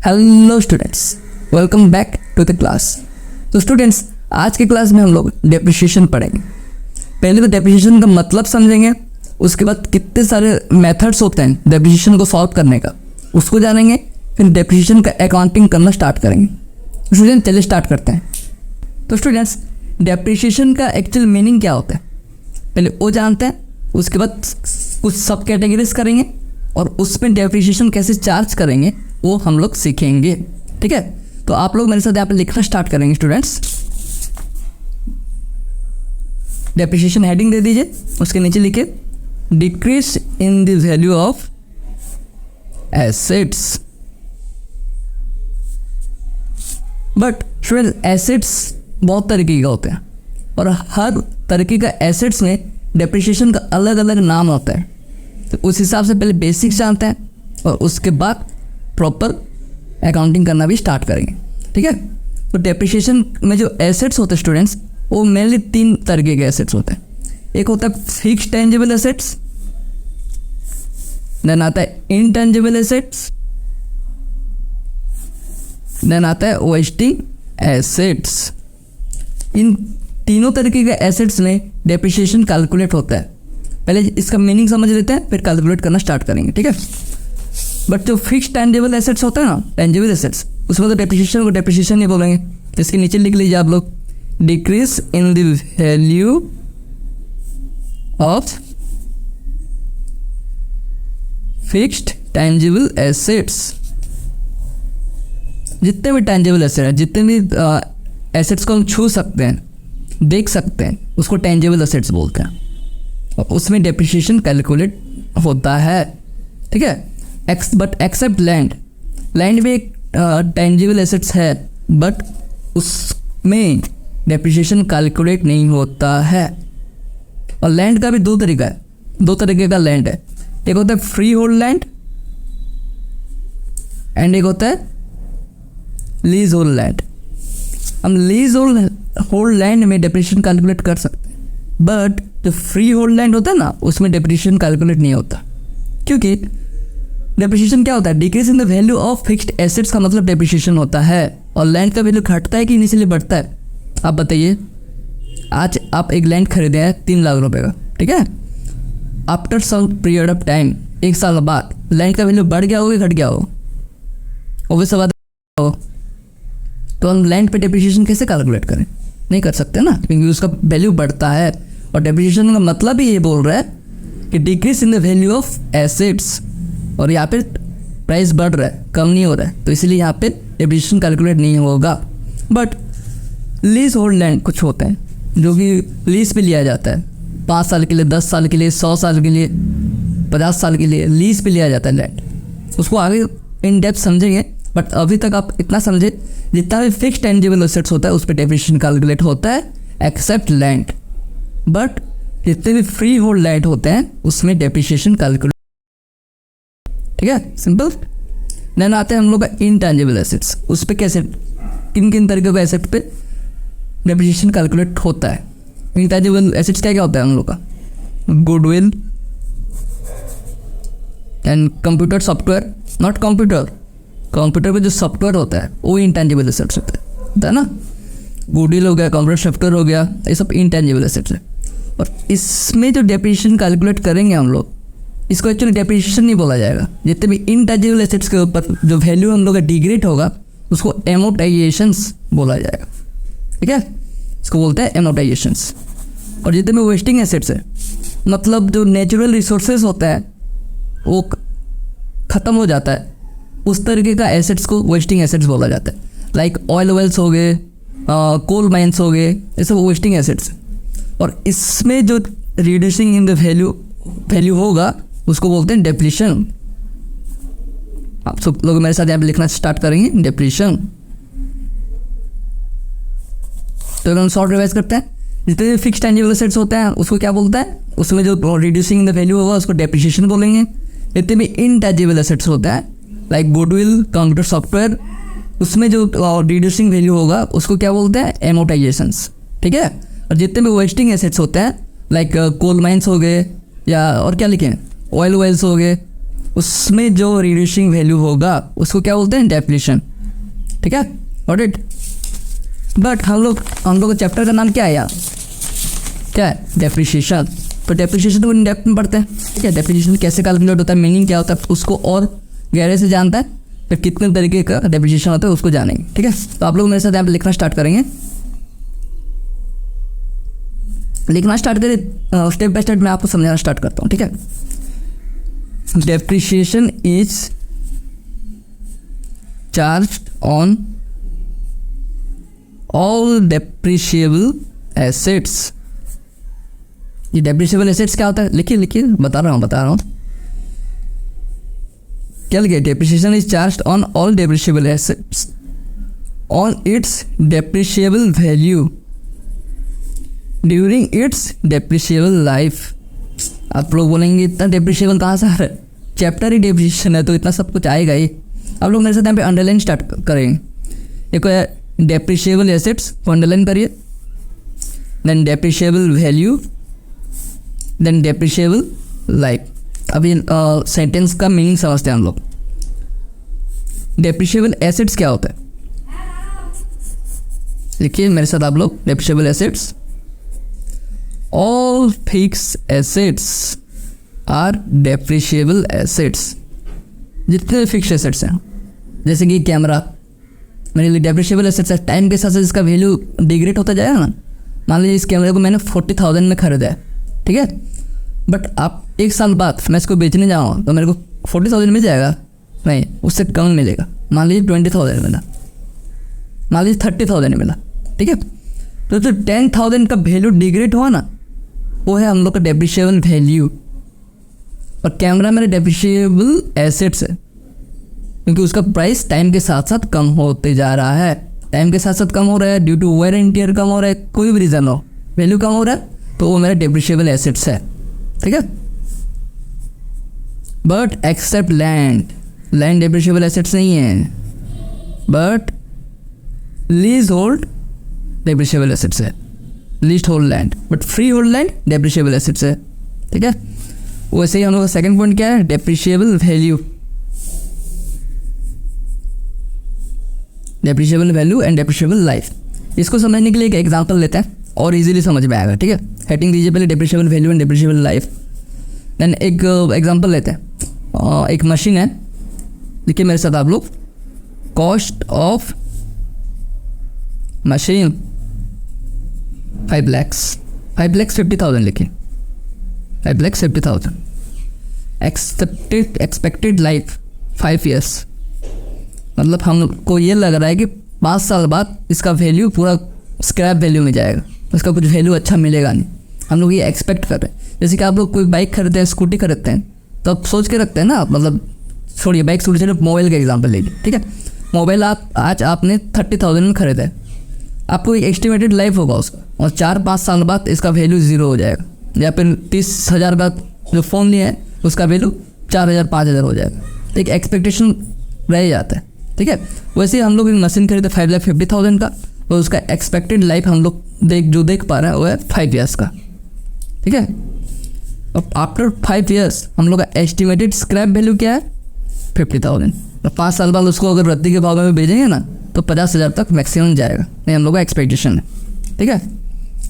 Hello students, welcome back to the class. तो students, आज के क्लास में हम लोग डेप्रिसिएशन पढ़ेंगे। पहले तो डेप्रिसिएशन का मतलब समझेंगे, उसके बाद कितने सारे मेथड्स होते हैं डेप्रिसिएशन को सॉल्व करने का उसको जानेंगे, फिर डेप्रिसिएशन का अकाउंटिंग करना स्टार्ट करेंगे। स्टूडेंट चलिए स्टार्ट करते हैं। तो स्टूडेंट्स, डेप्रिसिएशन का एक्चुअल मीनिंग क्या होता है पहले वो जानते हैं, उसके बाद कुछ सब कैटेगरीज करेंगे और उसमें डेप्रिसिएशन कैसे चार्ज करेंगे वो हम लोग सीखेंगे। ठीक है, तो आप लोग मेरे साथ यहाँ पे लिखना स्टार्ट करेंगे। स्टूडेंट्स, डेप्रिसिएशन हेडिंग दे दीजिए, उसके नीचे लिखिए decrease in the value of assets. But student, assets बहुत तरीके के होते हैं और हर तरीके का एसेट्स में डेप्रिसिएशन का अलग अलग नाम होता है। तो उस हिसाब से पहले बेसिक्स जानते हैं और उसके बाद प्रॉपर अकाउंटिंग करना भी स्टार्ट करेंगे। ठीक है, तो डेप्रिसिएशन में जो एसेट्स होते हैं स्टूडेंट्स, वो मेनली तीन तरीके के एसेट्स होते हैं। एक होता है फिक्स्ड टेंजिबल एसेट्स, देन आता है इनटेंजिबल एसेट्स, देन आता है वेस्टिंग एसेट्स। इन तीनों तरीके के एसेट्स में डेप्रिसिएशन कैलकुलेट होता है। पहले इसका मीनिंग समझ लेते हैं, फिर कैलकुलेट करना स्टार्ट करेंगे। ठीक है, बट जो फिक्स्ड टेंजिबल एसेट्स होता है ना, टेंजिबल एसेट्स, उसमें तो डेप्रिसिएशन को डेप्रिसिएशन ही बोलेंगे। तो इसके नीचे लिख लीजिए आप लोग decrease in the value of fixed tangible assets. जितने भी टेंजिबल एसेट हैं, जितने भी एसेट्स को हम छू सकते हैं, देख सकते हैं, उसको टेंजिबल एसेट्स बोलते हैं और उसमें डेप्रिसिएशन कैलकुलेट होता है। ठीक है, बट एक्सेप्ट लैंड, लैंड भी एक टेंजिबल एसेट्स है, बट उसमें डेप्रिसिएशन कैलकुलेट नहीं होता है। और लैंड का भी दो तरीका है, दो तरीके का लैंड है। एक होता है फ्री होल्ड लैंड एंड एक होता है लीज होल्ड लैंड। हम लीज होल्ड लैंड में डेप्रिसिएशन कैलकुलेट कर सकते हैं, बट जो फ्री होल्ड लैंड होता है ना, उसमें डेप्रिसिएशन कैलकुलेट नहीं होता। क्योंकि डेप्रिसिएशन क्या होता है, decrease in the value of fixed assets का मतलब डेप्रिसिएशन होता है। और लैंड का वैल्यू घटता है कि इनिशियली बढ़ता है? आप बताइए। आज आप एक लैंड खरीदे हैं 3 लाख रुपए का, ठीक है, after some period of time, 1 साल बाद लैंड का वैल्यू बढ़ गया हो कि घट गया हो? ऑब्वियस बात हो। तो हम लैंड पे डेप्रिसिएशन कैसे कैलकुलेट करें? नहीं कर सकते ना, क्योंकि उसका वैल्यू बढ़ता है। और डेप्रिसिएशन का मतलब ही ये बोल रहा है कि decrease in the value of assets, और यहाँ पे प्राइस बढ़ रहा है, कम नहीं हो रहा है, तो इसलिए यहाँ पे डेप्रिसिएशन कैलकुलेट नहीं होगा। बट लीज होल्ड लैंड कुछ होते हैं जो कि लीज पे लिया जाता है, 5 साल के लिए, 10 साल के लिए, 100 साल के लिए, 50 साल के लिए लीज पे लिया जाता है लैंड। उसको आगे इन डेप्थ समझेंगे, बट अभी तक आप इतना समझे, जितना भी फिक्स्ड टेंजिबल एसेट्स होता है उस पर डेप्रिसिएशन कैलकुलेट होता है एक्सेप्ट लैंड। बट जितने भी फ्री होल्ड लैंड होते हैं उसमें डेप्रिसिएशन कैलकुलेट। ठीक है, सिंपल। देन आते हैं हम लोग का इनटेंजिबल एसेट्स। उस पर कैसे, किन किन तरीके के एसेट पे डेप्रिसिएशन कैलकुलेट होता है? इनटेंजिबल एसेट्स क्या क्या होता है हम लोग का? Goodwill and computer software, not computer, computer पे जो सॉफ्टवेयर होता है वो इनटेंजिबल एसेट्स होता है ना। गुडविल हो गया, कंप्यूटर सॉफ्टवेयर हो गया, ये सब इनटेंजिबल एसेट्स है। और इसमें जो डेप्रिसिएशन कैलकुलेट करेंगे हम लोग, इसको एक्चुअली डेप्रिसिएशन नहीं बोला जाएगा। जितने भी इनटेंजिबल एसेट्स के ऊपर जो वैल्यू हम लोग का डिग्रेड होगा उसको एमोर्टाइजेशंस बोला जाएगा। ठीक है, इसको बोलते हैं एमोर्टाइजेशंस। और जितने भी वेस्टिंग एसेट्स है, मतलब जो नेचुरल रिसोर्सेज होता है वो ख़त्म हो जाता है, उस तरीके का एसेट्स को वेस्टिंग एसेट्स बोला जाता है। लाइक ऑयल वेल्स हो गए, कोल माइंस हो गए, ये सब वेस्टिंग एसेट्स। और इसमें जो रिड्यूसिंग इन द वैल्यू होगा उसको बोलते हैं डेप्रिसिएशन। आप सब लोग मेरे साथ यहाँ पे लिखना स्टार्ट करेंगे, डेप्रिसिएशन। तो हम शॉर्ट रिवाइज करते हैं। जितने भी फिक्स्ड टेंजिबल एसेट्स होते हैं उसको क्या बोलता है, उसमें जो रिड्यूसिंग इन द वैल्यू होगा उसको डेप्रिसिएशन बोलेंगे। जितने भी इनटेंजिबल एसेट्स होता है लाइक गुडविल, कंप्यूटर सॉफ्टवेयर, उसमें जो रिड्यूसिंग वैल्यू होगा उसको क्या बोलते हैं, एमोर्टाइजेशंस। ठीक है, और जितने भी वेस्टिंग एसेट्स होते हैं लाइक कोल माइंस हो गए, या और क्या लिखें, ऑयल वेल्स हो गए, उसमें जो रिड्यूसिंग वैल्यू होगा उसको क्या बोलते हैं, डेप्रिशिएशन। ठीक है, गॉट इट। बट हम लोग का चैप्टर का नाम क्या है यार, क्या है, डेप्रिशिएशन। तो डेप्रिशिएशन तो इन डेप्थ में पढ़ते हैं। ठीक है, डेप्रिशिएशन कैसे कैलकुलेट होता है, मीनिंग क्या होता है, उसको और गहरे से जानता है, फिर कितने तरीके का डेप्रिशिएशन होता है उसको जानेंगे। ठीक है, तो आप लोग मेरे साथ यहाँ पे लिखना स्टार्ट करेंगे। लिखना स्टार्ट करें, स्टेप बाय स्टेप मैं आपको समझाना स्टार्ट करता हूँ। ठीक है, depreciation is charged on all depreciable assets. ये डेप्रिशिएबल एसेट्स क्या होता है, लिखिए बता रहा हूँ क्या लिखिए, depreciation is charged on all depreciable assets on it's depreciable value during its depreciable life. आप लोग बोलेंगे इतना डेप्रिशिएबल कहाँ से आ रहा है, चैप्टर ही डेप्रिशिएशन है तो इतना सब कुछ आएगा ही। आप लोग मेरे साथ यहाँ पे अंडरलाइन स्टार्ट करेंगे। एक डेप्रिशिएबल एसेट्स को अंडरलाइन करिए, then depreciable value, then depreciable life. अब ये सेंटेंस का मीनिंग समझते हैं हम लोग। डेप्रिशिएबल एसेट्स क्या होता है, देखिए मेरे साथ आप लोग, depreciable assets, all fixed assets are depreciable assets. जितने फिक्स्ड एसेट्स हैं, जैसे कि कैमरा मेरे लिए डेप्रिशिएबल एसेट्स है, टाइम के साथ साथ इसका वैल्यू डिग्रेड होता जाएगा ना। मान लीजिए इस कैमरे को मैंने 40,000 में खरीदा है, ठीक है, बट आप 1 साल बाद मैं इसको बेचने जाऊँ तो मेरे को 40,000 मिल जाएगा, नहीं, उससे कम मिलेगा। मान लीजिए 20,000 मिला, मान लीजिए 30,000 मिला, ठीक है, तो 10,000 का वैल्यू डिग्रेड हुआ ना, वो है हम लोग का डेप्रिशिएबल वैल्यू। और कैमरा मेरे डेप्रिशिएबल एसेट्स है क्योंकि उसका प्राइस टाइम के साथ साथ कम होते जा रहा है। टाइम के साथ साथ कम हो रहा है due to wear and tear कम हो रहा है, कोई भी रीज़न हो, वैल्यू कम हो रहा है तो वो मेरा डेप्रिशिएबल एसेट्स है। ठीक है, but except land depreciable assets नहीं है, but leasehold depreciable assets है। Leasehold land, but freehold land depreciable assets है। ठीक है, वैसे ही हम लोग का सेकेंड पॉइंट क्या है, depreciable value. Depreciable value and depreciable life. इसको समझने के लिए एक एग्जांपल लेते हैं और इजीली समझ में आएगा। ठीक है, हेडिंग दीजिए पहले depreciable value and depreciable life. Then एक एग्जांपल लेते हैं, एक मशीन है, देखिए मेरे साथ आप लोग, कॉस्ट ऑफ मशीन 5 lakhs 50,000 लिखिए, 5 lakhs 50,000। एक्सपेक्टेड लाइफ 5 years, मतलब हमको ये लग रहा है कि 5 साल बाद इसका वैल्यू पूरा स्क्रैप वैल्यू में जाएगा, उसका कुछ वैल्यू अच्छा मिलेगा नहीं। हम लोग ये एक्सपेक्ट कर रहे हैं। जैसे कि आप लोग कोई बाइक खरीदते हैं, स्कूटी खरीदते हैं, तो आप सोच के रखते हैं ना, मतलब छोड़िए बाइक स्कूटी, चलिए मोबाइल का एग्जांपल लीजिए। ठीक है, मोबाइल आज आपने 30,000 में खरीदा है, आपको एक एस्टिमेटेड लाइफ होगा उसका, और 4-5 साल बाद इसका वैल्यू 0 हो जाएगा, या फिर 30,000 का जो फ़ोन लिया है उसका वैल्यू 4,000-5,000 हो जाएगा। एक एक्सपेक्टेशन रह जाता है। ठीक है, वैसे हम लोग एक मशीन खरीदे 5,50,000 का, और उसका एक्सपेक्टेड लाइफ हम लोग देख पा रहे हैं वो है 5 years का। ठीक है, अब आफ्टर 5 years हम लोग का एस्टिमेटेड स्क्रैप वैल्यू क्या है, 50,000। तो 5 साल बाद उसको अगर रद्दी के भाव में भेजेंगे ना तो 50,000 तक मैक्सिमम जाएगा, नहीं हम लोग का एक्सपेक्टेशन है। ठीक है,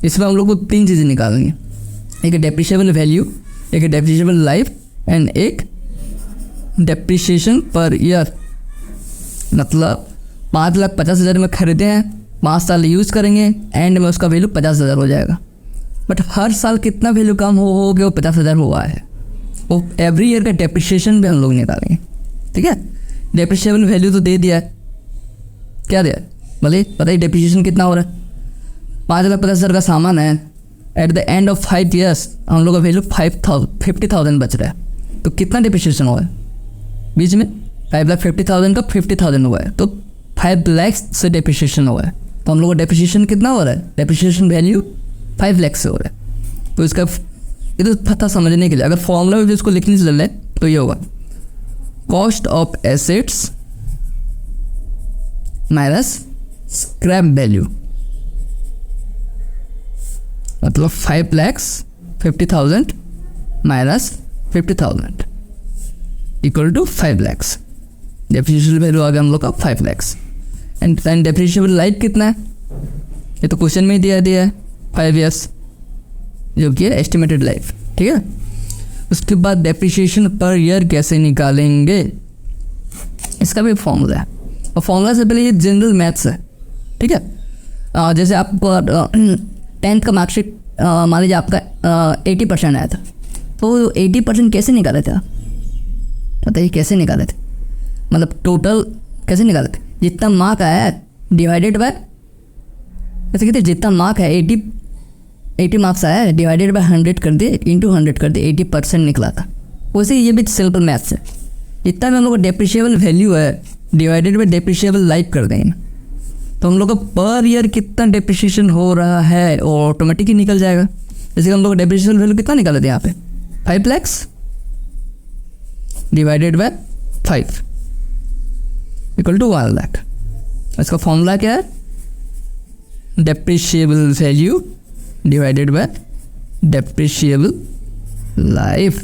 इसमें हम लोग को 3 चीज़ें निकालेंगे, एक है डेप्रिशिएबल वैल्यू, एक है डेप्रिशिएबल लाइफ, एंड एक डेप्रिशिएशन पर ईयर। मतलब 5,50,000 में खरीदे हैं, 5 साल यूज़ करेंगे, एंड में उसका वैल्यू 50,000 हो जाएगा। बट हर साल कितना वैल्यू कम हो गया, वो 50,000 हुआ है, वो एवरी ईयर का डेप्रिशिएशन भी हम लोग निकालेंगे। ठीक है, डेप्रिशिएबल वैल्यू तो दे दिया है, क्या दिया है, भले पता ही डेप्रिशिएशन कितना हो रहा है। 5,50,000 का सामान है, at the end of 5 years हम लोग का वैल्यू 50,000 बच रहा है, तो कितना डेप्रिशिएशन हुआ है बीच में, 5,50,000 का 50,000 हुआ है, तो 5 lakhs से डेप्रिशिएशन हुआ है। तो हम लोग का डेप्रिशिएशन कितना हो रहा है, डेप्रिशिएशन वैल्यू 5 lakhs से हो रहा है। तो इसका ये तो पता समझने के लिए अगर फॉर्मूला में भी इसको लिखने चल रहा है तो ये होगा, cost of assets minus scrap value, मतलब 5,50,000 minus 50,000। Equal to 5 lakhs। Depreciation value आ गया हम लोग का 5 lakhs। एंड डेप्रिशिएबल लाइफ कितना है, ये तो क्वेश्चन में ही दिया है 5 years, जो कि है एस्टिमेटेड लाइफ। ठीक है, उसके बाद डेप्रिशिएशन पर ईयर कैसे निकालेंगे, इसका भी फॉर्मूला है, और फॉर्मूला से पहले ये जनरल मैथ्स है। ठीक है, जैसे आप 10th का मार्कशीट मान लीजिए आपका 80% आया था, तो 80% कैसे निकाले थे आप बताइए, कैसे निकाले थे, मतलब टोटल कैसे निकाले थे, जितना मार्क आया है डिवाइडेड बाय, ऐसे कहते जितना मार्क है 80 मार्क्स आया है डिवाइडेड बाय 100 कर दिए, इंटू 100 कर दिए, 80% निकला था। वैसे ये भी सिंपल मैथ्स है, जितना भी हम लोग को डेप्रिशिएबल वैल्यू है डिवाइडेड बाय डेप्रिशिएबल लाइफ कर देंगे, तो हम लोग का पर ईयर कितना डेप्रिशिएशन हो रहा है और ऑटोमेटिक ही निकल जाएगा। जैसे हम लोग डेप्रिशिएशन वैल्यू कितना निकाले थे यहाँ पे 5 lakhs divided by 5 equal to 1 lakh। इसका फॉर्मूला क्या है, depreciable value divided by depreciable life.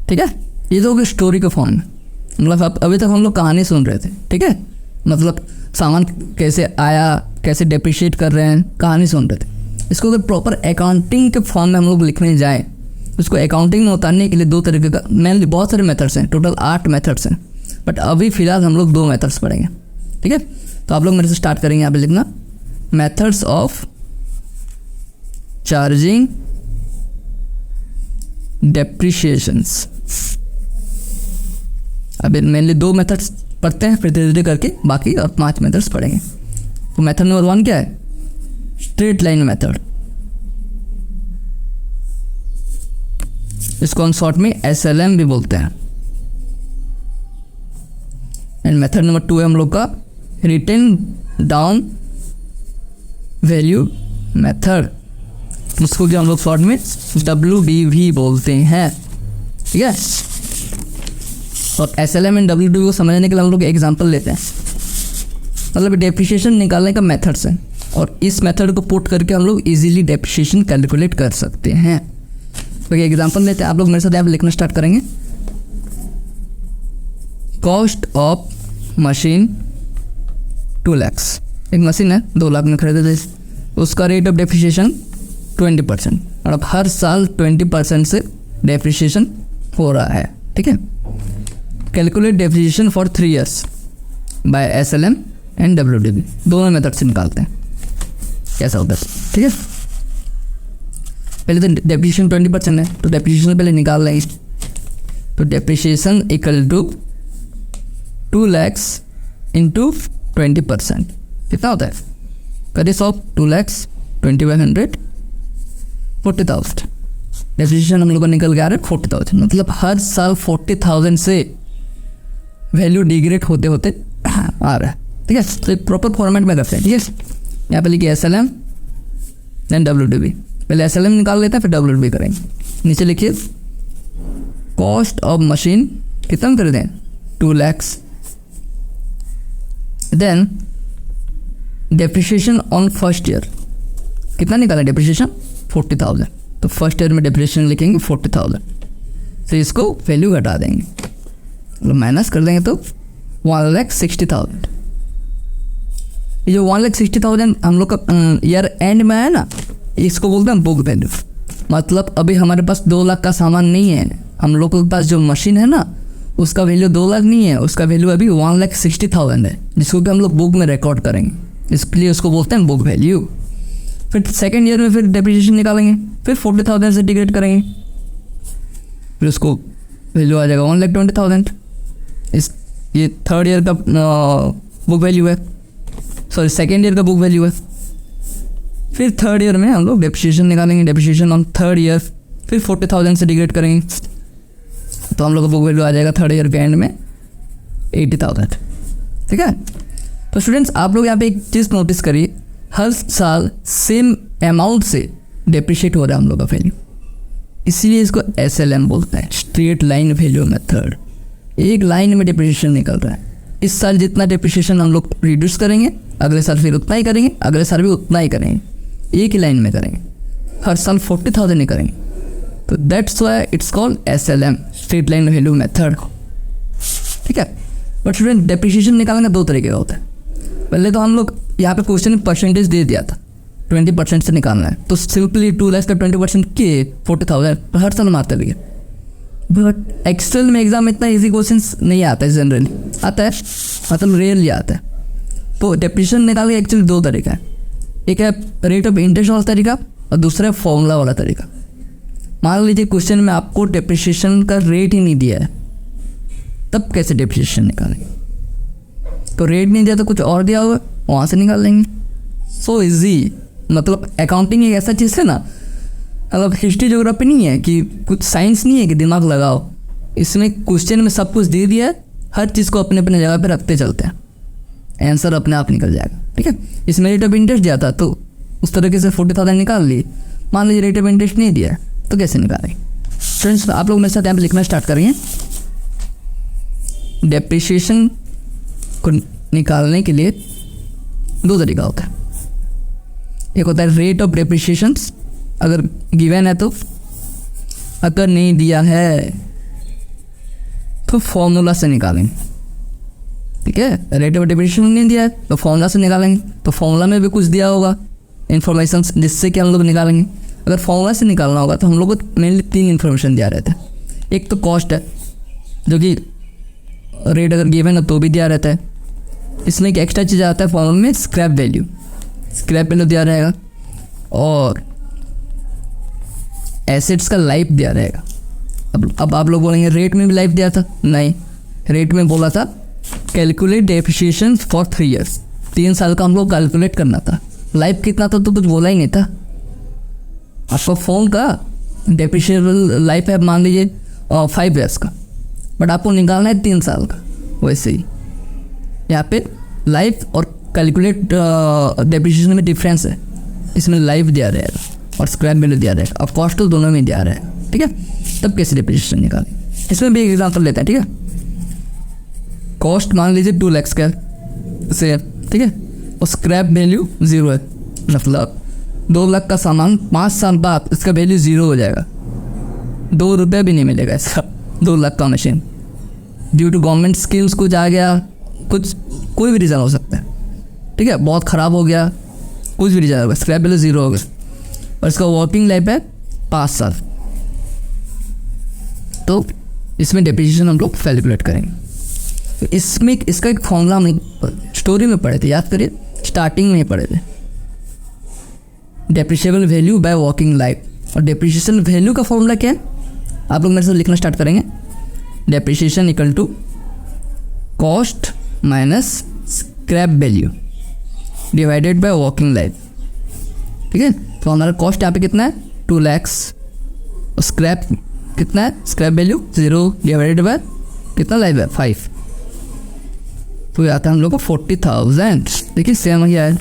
ठीक है, ये तो स्टोरी का फॉर्म है, मतलब अभी तक हम लोग कहानी सुन रहे थे। ठीक है, मतलब सामान कैसे आया, कैसे डेप्रिशिएट कर रहे हैं, कहानी सुन रहे थे। इसको अगर प्रॉपर अकाउंटिंग के फॉर्म में हम लोग लिखने जाएँ, उसको अकाउंटिंग में उतारने के लिए 2 तरीके का, मेनली बहुत सारे मेथड्स हैं, टोटल 8 मेथड्स हैं, बट अभी फ़िलहाल हम लोग 2 मेथड्स पढ़ेंगे। ठीक है, तो आप लोग मेरे से स्टार्ट करेंगे, यहाँ पे लिखना मेथड्स ऑफ चार्जिंग डेप्रिशिएशंस। अभी मेनली 2 मेथड्स पढ़ते हैं, फिर धीरे धीरे करके बाकी और 5 मेथड्स पढ़ेंगे। तो मेथड नंबर 1 क्या है, स्ट्रेट लाइन मेथड, इसको हम शॉर्ट में SLM भी बोलते हैं। एंड मेथड नंबर 2 है हम लोग का रिटन डाउन वैल्यू मेथड, उसको भी हम लोग शॉर्ट में WDV बोलते हैं। ठीक है, और SLM एंड WDV को समझने के लिए हम लोग एग्जांपल लेते हैं, मतलब डेप्रिशिएशन निकालने का मेथड्स है, और इस मेथड को पुट करके हम लोग इजीली डेप्रिशिएशन कैलकुलेट कर सकते हैं। तो ये एग्जांपल लेते हैं, आप लोग मेरे साथ यहाँ पे लिखना स्टार्ट करेंगे। कॉस्ट ऑफ मशीन 2 lakhs, एक मशीन है 2 लाख में खरीदे थे, उसका रेट ऑफ डेप्रिशिएशन 20%, और अब हर साल 20% से डेप्रिशिएशन हो रहा है। ठीक है, calculate depreciation for 3 years by SLM and WDV, दोनों मेथड से निकालते हैं कैसा होता है। ठीक है, पहले तो डेप्रिशिएशन 20% है, तो डेप्रिशिएशन पहले निकाल लेंगे। तो depreciation equal to 2 lakhs into 20%, कितना होता है, करिए सॉल्व, 2 lakhs 20/100 40,000। डेप्रिशिएशन हम लोग को निकल गया है 40,000, मतलब हर साल 40,000 से वैल्यू डिग्रेड होते होते आ रहा है। ठीक है, तो एक प्रॉपर फॉर्मेट में करते हैं। ठीक है, यहाँ पे लिखिए SLM देन WDV, पहले SLM निकाल लेते हैं फिर WDV करेंगे। नीचे लिखिए कॉस्ट ऑफ मशीन कितना कर दें 2 lakhs, then depreciation on first year कितना निकाला, डेप्रिशिएशन 40,000, तो फर्स्ट ईयर में डेप्रिशिएशन लिखेंगे 40,000, तो इसको वैल्यू घटा देंगे, मतलब माइनस कर देंगे तो 1,60,000। ये जो 1,60,000 हम लोग का ईयर एंड में है ना, इसको बोलते हैं बुक वैल्यू। मतलब अभी हमारे पास 2 लाख का सामान नहीं है, हम लोग के पास जो मशीन है ना उसका वैल्यू 2 लाख नहीं है, उसका वैल्यू अभी 1,60,000 है, जिसको कि हम लोग बुक में रिकॉर्ड करेंगे, इसलिए उसको बोलते हैं बुक वैल्यू। फिर सेकेंड ईयर में फिर डेप्रिशिएशन निकालेंगे, फिर 40,000 से डिग्रेड करेंगे, फिर उसको वैल्यू आ जाएगा 1,20,000। इस ये थर्ड ईयर का बुक वैल्यू है, सॉरी सेकेंड ईयर का बुक वैल्यू है। फिर थर्ड ईयर में हम लोग डेप्रिशिएशन निकालेंगे, डेप्रिशिएशन ऑन थर्ड ईयर, फिर 40,000 से डिग्रेड करेंगे, तो हम लोग का बुक वैल्यू आ जाएगा थर्ड ईयर के एंड में 80,000। ठीक है, तो स्टूडेंट्स आप लोग यहाँ पे एक चीज़ नोटिस करिए, हर साल सेम अमाउंट से डेप्रिशिएट हो रहा है हम लोग का वैल्यू, इसीलिए इसको SLM बोलते हैं, स्ट्रेट लाइन वैल्यू मेथड। एक लाइन में डेप्रिशिएशन निकल रहा है, इस साल जितना डेप्रिशिएशन हम लोग रिड्यूस करेंगे, अगले साल फिर उतना ही करेंगे, अगले साल भी उतना ही करेंगे, एक ही लाइन में करेंगे, हर साल 40,000 ही करेंगे। तो that's why it's called SLM, straight line value method. ठीक है, बट स्टूडेंट डेप्रिसिएशन निकालने का दो तरीके का होता है। पहले तो हम लोग यहाँ पे क्वेश्चन में परसेंटेज दे दिया था, 20% से निकालना है, तो सिंपली 2 लाख का 20% किए 40,000 हर साल मारते लगे। बट एक्सेल में एग्जाम इतना इजी क्वेश्चंस नहीं आता है, जनरली आता है मतलब रेयरली आता है। तो डेप्रिसिएशन निकालने का एक्चुअली दो तरीका है, एक है रेट ऑफ इंटरेस्ट वाला तरीका और दूसरा है फॉर्मूला वाला तरीका। मान लीजिए क्वेश्चन में आपको डेप्रिसिएशन का रेट ही नहीं दिया है, तब कैसे डेप्रिसिएशन निकालेंगे? तो रेट नहीं दिया तो कुछ और दिया होगा, वहाँ से निकाल लेंगे। सो इजी, मतलब अकाउंटिंग एक ऐसा चीज़ है ना, मतलब हिस्ट्री ज्योग्राफी नहीं है कि कुछ साइंस नहीं है कि दिमाग लगाओ। इसमें क्वेश्चन में सब कुछ दे दिया है, हर चीज़ को अपने अपने जगह पे रखते चलते हैं, आंसर अपने आप निकल जाएगा। ठीक है, इसमें रेट ऑफ इंटरेस्ट दिया था तो उस तरीके से 40,000 निकाल लिए। मान लीजिए रेट ऑफ इंटरेस्ट नहीं दिया तो कैसे निकालेंगे? फ्रेंड्स आप लोग मेरे साथ यहाँ पे लिखना स्टार्ट करेंगे। डेप्रिसिएशन को निकालने के लिए दो तरीका होता है, एक होता है रेट ऑफ डेप्रिसिएशन अगर गिवन है तो, अगर नहीं दिया है तो फॉर्मूला से निकालेंगे। ठीक है, रेट ऑफ डेप्रिसिएशन नहीं दिया है तो फॉर्मूला से निकालेंगे। तो फॉर्मूला में भी कुछ दिया होगा इन्फॉर्मेशन जिससे कि हम लोग निकालेंगे। अगर फॉर्मूला से निकालना होगा तो हम लोग को मेनली 3 इन्फॉर्मेशन दिया रहता है। एक तो कॉस्ट है, जो कि रेट अगर गिवन है तो भी दिया रहता है। इसमें एक एक्स्ट्रा चीज़ आता है फॉर्मूला में, स्क्रैप वैल्यू। स्क्रैप वैल्यू दिया रहेगा और एसेट्स का लाइफ दिया रहेगा। अब आप लोग बोलेंगे रेट में भी लाइफ दिया था? नहीं, रेट में बोला था कैलकुलेट डेप्रिसिएशन फॉर 3 ईयर्स, 3 साल का हम लोग कैलकुलेट करना था। लाइफ कितना था तो कुछ बोला ही नहीं था। आपका फ़ोन का डेप्रिसिएबल लाइफ है मान लीजिए 5 ईयर्स का, बट आपको निकालना है 3 साल का। वैसे ही यहाँ पे लाइफ और कैलकुलेट डेप्रिसिएशन में डिफरेंस है, इसमें लाइफ दिया रहेगा और स्क्रैप वैल्यू दिया रहेगा और कॉस्ट तो दोनों में दिया रहेगा। ठीक है, तब कैसे डेप्रिसिएशन निकालें? इसमें भी एक एग्जाम्पल लेते हैं। ठीक है, कॉस्ट मान लीजिए 2 लाख का शेयर, ठीक है, और स्क्रैप वैल्यू 0 है, मतलब 2 लाख का सामान 5 साल बाद इसका वैल्यू 0 हो जाएगा, 2 रुपये भी नहीं मिलेगा इसका। 2 लाख का machine due to government schemes कुछ आ गया, कुछ कोई भी रीज़न हो सकता है। ठीक है, बहुत ख़राब हो गया, कुछ भी रीज़न होगा, स्क्रैप वैल्यू 0 हो गया और इसका वर्किंग लाइफ है 5 साल। तो इसमें डेप्रिसिएशन हम लोग कैलकुलेट करेंगे। तो इसमें इसका एक फॉर्मूला हम स्टोरी में पढ़े थे, याद करिए, स्टार्टिंग में ही पढ़े थे, depreciable value by working life. और डेप्रिसिएशन वैल्यू का फॉर्मूला क्या है? आप लोग मेरे से लिखना स्टार्ट करेंगे। Depreciation equal to cost minus scrap value divided by working life. ठीक है, तो हमारा कॉस्ट यहाँ पे कितना है 2 लाख और स्क्रैप कितना है, स्क्रैप वैल्यू 0 डिवाइडेड बाय कितना लाइफ है 5, तो आता है हम लोग को 40,000। देखिए सेम ही आया,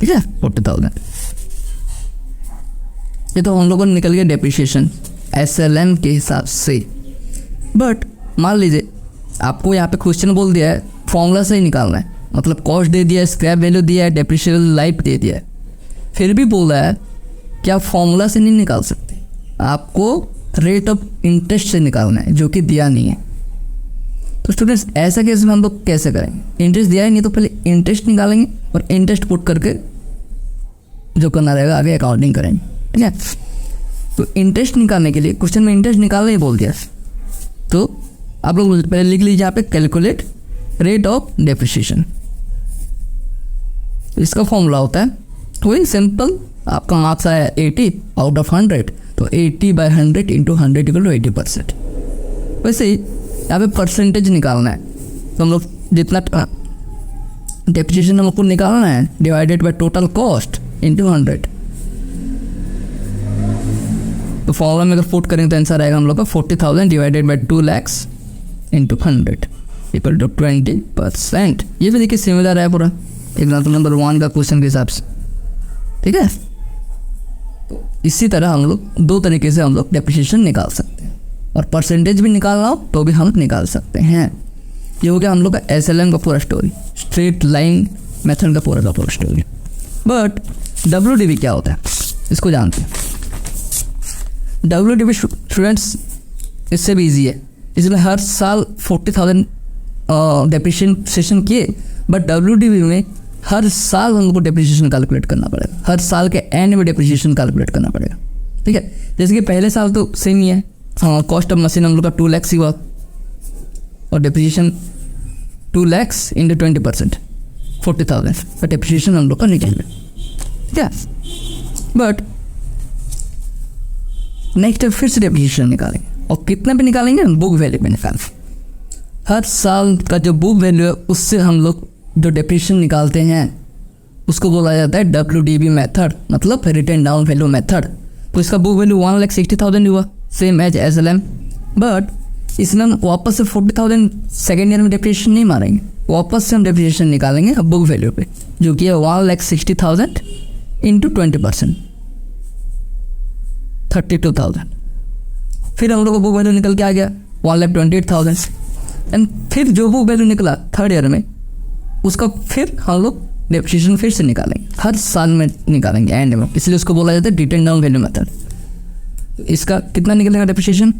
ठीक है 40,000। ये तो हम लोगों को निकल गया डेप्रिसिएशन SLM के हिसाब से। बट मान लीजिए आपको यहाँ पे क्वेश्चन बोल दिया है फॉर्मूला से ही निकालना है, मतलब कॉस्ट दे दिया है, स्क्रैप वैल्यू दिया है, डेप्रिसिएबल लाइफ दे दिया है, फिर भी बोल रहा है कि आप फॉर्मूला से नहीं निकाल सकते, आपको रेट ऑफ इंटरेस्ट से निकालना है, जो कि दिया नहीं है। तो स्टूडेंट्स ऐसा केस में हम लोग कैसे करेंगे? इंटरेस्ट दिया है नहीं तो पहले इंटरेस्ट निकालेंगे और इंटरेस्ट पुट करके जो करना रहेगा आगे अकाउंटिंग करेंगे। ठीक है, तो इंटरेस्ट निकालने के लिए क्वेश्चन में इंटरेस्ट निकालना ही बोल दिया, तो आप लोग पहले लिख लीजिए यहाँ पे कैलकुलेट रेट ऑफ डेप्रिसिएशन। इसका फॉर्मूला होता है वही सिंपल, आपका मार्क्स आया 80 आउट ऑफ 100, तो 80/100 इंटू 100 इक्वल टू 80%। वैसे ही यहाँ पे परसेंटेज निकालना है, तो हम लोग जितना डेप्रिसिएशन हमको निकालना है divided by total cost into 100। तो फॉर्मूला में अगर पुट करेंगे तो आंसर आएगा हम लोग का 40,000 divided by 2 lakh into 100 equal to 20%। ये भी देखिए सिमिलर है पूरा एग्जाम्पल नंबर 1 का क्वेश्चन के हिसाब से। ठीक है, तो इसी तरह हम लोग 2 तरीके से हम लोग डेप्रिसिएशन निकाल सकते हैं, और परसेंटेज भी निकालना हो तो भी हम निकाल सकते हैं। ये हो गया हम लोग का SLM का पूरा स्टोरी, स्ट्रेट लाइन मेथड का पूरा स्टोरी। बट WDV क्या होता है इसको जानते हैं। WDB स्टूडेंट्स इससे भी ईजी है, इसमें हर साल 40,000 डेप्रिसिएशन किए, बट WDB में हर साल हमको डेप्रिसिएशन कैलकुलेट करना पड़ेगा, हर साल के एंड में डेप्रिसिएशन कैलकुलेट करना पड़ेगा। ठीक है, जैसे कि पहले साल तो सेम ही है, हाँ कॉस्ट ऑफ मशीन हम लोग का 2 लाख ही हुआ और डेप्रिसिएशन 2 लाख इंटू 20% 40,000 का डेप्रिसिएशन हम लोग का निकल गया। ठीक है, बट नेक्स्ट फिर से डेप्रिसिएशन निकालेंगे और कितना पे निकालेंगे, बुक वैल्यू पे निकालेंगे। हर साल का जो बुक वैल्यू है उससे हम लोग जो डेप्रिसिएशन निकालते हैं उसको बोला जाता है WDB मेथड, मतलब रिटन डाउन वैल्यू मेथड। तो इसका बुक वैल्यू 1,60,000 हुआ, सेम एज SLM, बट इसमें हम वापस से 40,000 सेकेंड ईयर में डेप्रिसिएशन नहीं मारेंगे, वापस से हम डेप्रिसिएशन निकालेंगे बुक वैल्यू पे, जो कि है 1,60,000 इंटू 20% 32,000। फिर हम लोग को बुक वैल्यू निकल के आ गया 1,28,000 एंड फिर जो बुक वैल्यू निकला थर्ड ईयर में उसका फिर हम लोग डेप्रिसिएशन फिर से निकालेंगे, हर साल में निकालेंगे एंड में, इसलिए उसको बोला जाता है रिटन डाउन वैल्यू मेथड। इसका कितना निकलेगा डेप्रिसिएशन,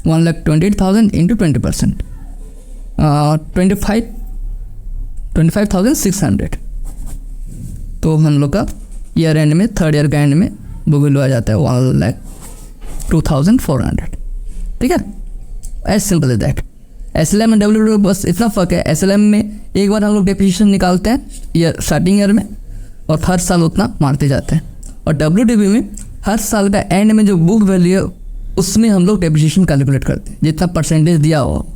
1,28,000 इंटू 20% 25,600। तो हम लोग का ईयर एंड में, थर्ड ईयर का एंड में बुक वैल्यू आ जाता है 1,02,400। ठीक है, as simple as that. SLM and WDB बस इतना फ़र्क है, SLM में एक बार हम लोग डेप्रिसिएशन निकालते हैं ईयर स्टार्टिंग ईयर में और हर साल उतना मारते जाते हैं, और WDB में हर साल का एंड में जो बुक वैल्यू है उसमें हम लोग डेप्रिसिएशन कैलकुलेट करते हैं, जितना परसेंटेज दिया हो,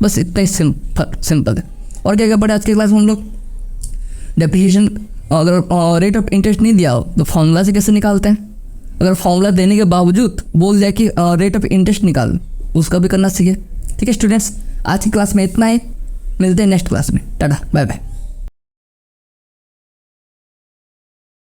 बस इतना ही सिंपल है। और क्या क्या पढ़े आज की क्लास में हम लोग, डेप्रिसिएशन अगर रेट ऑफ इंटरेस्ट नहीं दिया हो तो फॉर्मूला से कैसे निकालते हैं, अगर फॉर्मूला देने के बावजूद बोल जाए कि रेट ऑफ इंटरेस्ट निकाल, उसका भी करना सीखे। ठीक है स्टूडेंट्स, आज की क्लास में इतना ही, मिलते हैं नेक्स्ट क्लास में, टाटा बाय बाय।